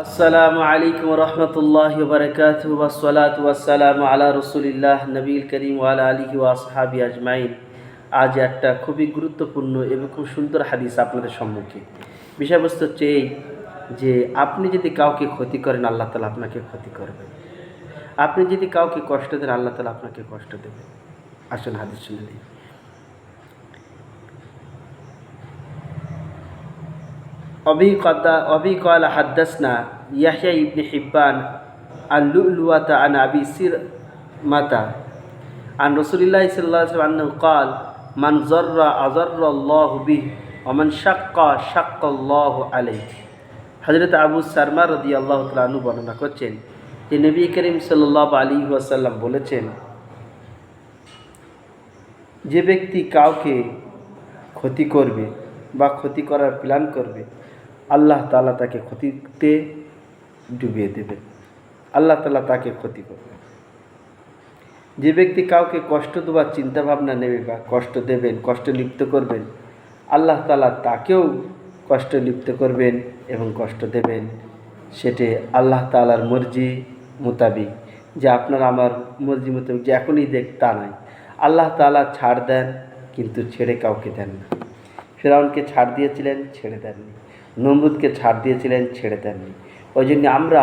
আসসালামু আলাইকুম রহমতুল্লাহি ওয়া বারাকাতুহু ওয়াসসালাতু ওয়াসসালামু আলা রাসূলিল্লাহ নবীল করিম ওয়া আলা আলিহি ওয়া আসহাবি আজমাইন। আজ একটা খুবই গুরুত্বপূর্ণ এবং খুব সুন্দর হাদিস আপনাদের সম্মুখে। বিষয়বস্তু হচ্ছে এই যে আপনি যদি কাউকে ক্ষতি করেন, আল্লাহ তাআলা আপনাকে ক্ষতি করবেন। আপনি যদি কাউকে কষ্ট দেন, আল্লাহ তাআলা আপনাকে কষ্ট দেবেন। আসুন হাদিস শুনে নিই। أبي قال حدثنا يحيى بن حبان عن لؤلؤة عن أبي سرمة عن رسول الله صلى الله عليه وسلم أنه قال من ضر أضر الله به ومن شق شق الله عليه। হযরত আবু সারমা রাদিয়াল্লাহু তাআলা আনহু বর্ণনা করছেন যে নবী করিম সাল্লাল্লাহু আলাইহি ওয়াসাল্লাম বলেছেন, যে ব্যক্তি কাউকে ক্ষতি করবে বা ক্ষতি করার প্ল্যান করবে, আল্লাহ তাআলা তাকে ক্ষতিতে ডুবিয়ে দেবেন। আল্লাহ তাআলা তাকে ক্ষতি করবেন। যে ব্যক্তি কাউকে কষ্ট দেওয়ার চিন্তাভাবনা নেবে বা কষ্ট দেবেন, কষ্ট লিপ্ত করবেন, আল্লাহ তাআলা তাকেও কষ্ট লিপ্ত করবেন এবং কষ্ট দেবেন। সেটি আল্লাহ তাআলার মর্জি মোতাবিক, যে আপনার আমার মর্জি মোতাবিক যে এখনই দেখ তা নয়। আল্লাহ তাআলা ছাড় দেন কিন্তু ছেড়ে কাউকে দেন না। ফিরআউনকে ছাড় দিয়েছিলেন, ছেড়ে দেননি। নমরুদকে ছাড় দিয়েছিলেন, ছেড়ে দেননি। ওই জন্য আমরা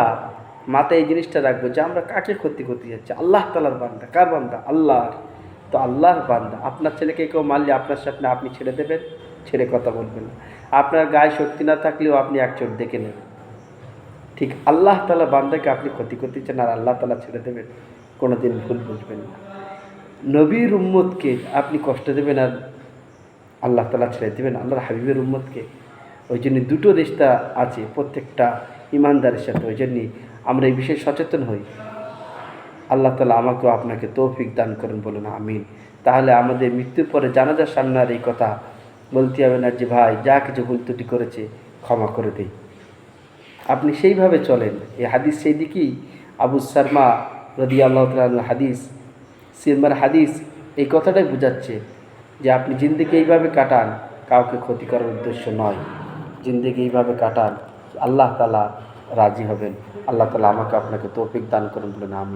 মাথায় এই জিনিসটা রাখবো যে আমরা কাকে ক্ষতি করতে যাচ্ছি। আল্লাহ তাআলার বান্দা। কার বান্দা? আল্লাহর। তো আল্লাহর বান্দা। আপনার ছেলেকে কেউ মারলে আপনার সামনে আপনি ছেড়ে দেবেন, ছেড়ে কথা বলবেন না। আপনার গায়ে শক্তি না থাকলেও আপনি এক চোট দেখে নেবেন। ঠিক আল্লাহ তাআলা বান্দাকে আপনি ক্ষতি করতে চান আর আল্লাহ তাআলা ছেড়ে দেবেন, কোনোদিন ভুল বুঝবেন না। নবীর উম্মতকে আপনি কষ্ট দেবেন আর আল্লাহ তাআলা ছেড়ে দেবেন আল্লাহর হাবিবের উম্মতকে। ওই জন্য দুটো রিশতা আছে প্রত্যেকটা ইমানদারের সাথে। ওই জন্যই আমরা এই বিষয়ে সচেতন হই। আল্লাহ তাআলা আমাকেও আপনাকে তৌফিক দান করেন, বলুন আমিন। তাহলে আমাদের মৃত্যুর পরে জানাজার সামনে আর এই কথা বলতে হবে না যে ভাই যা কিছু ভুল ত্রুটি করেছে ক্ষমা করে দেই। আপনি সেইভাবে চলেন। এই হাদিস সেই দিকেই আবু সারমা রাদিয়াল্লাহু তাআলা হাদিস সিরমার হাদিস এই কথাটাই বোঝাচ্ছে যে আপনি জিন্দেগি এইভাবে কাটান, কাউকে ক্ষতি করার উদ্দেশ্য নয়। জিন্দেগি এইভাবে কাটান, আল্লাহ তাআলা রাজি হবেন। আল্লাহ তাআলা আমাকে আপনাকে তৌফিক দান করুন, বলুন আমিন।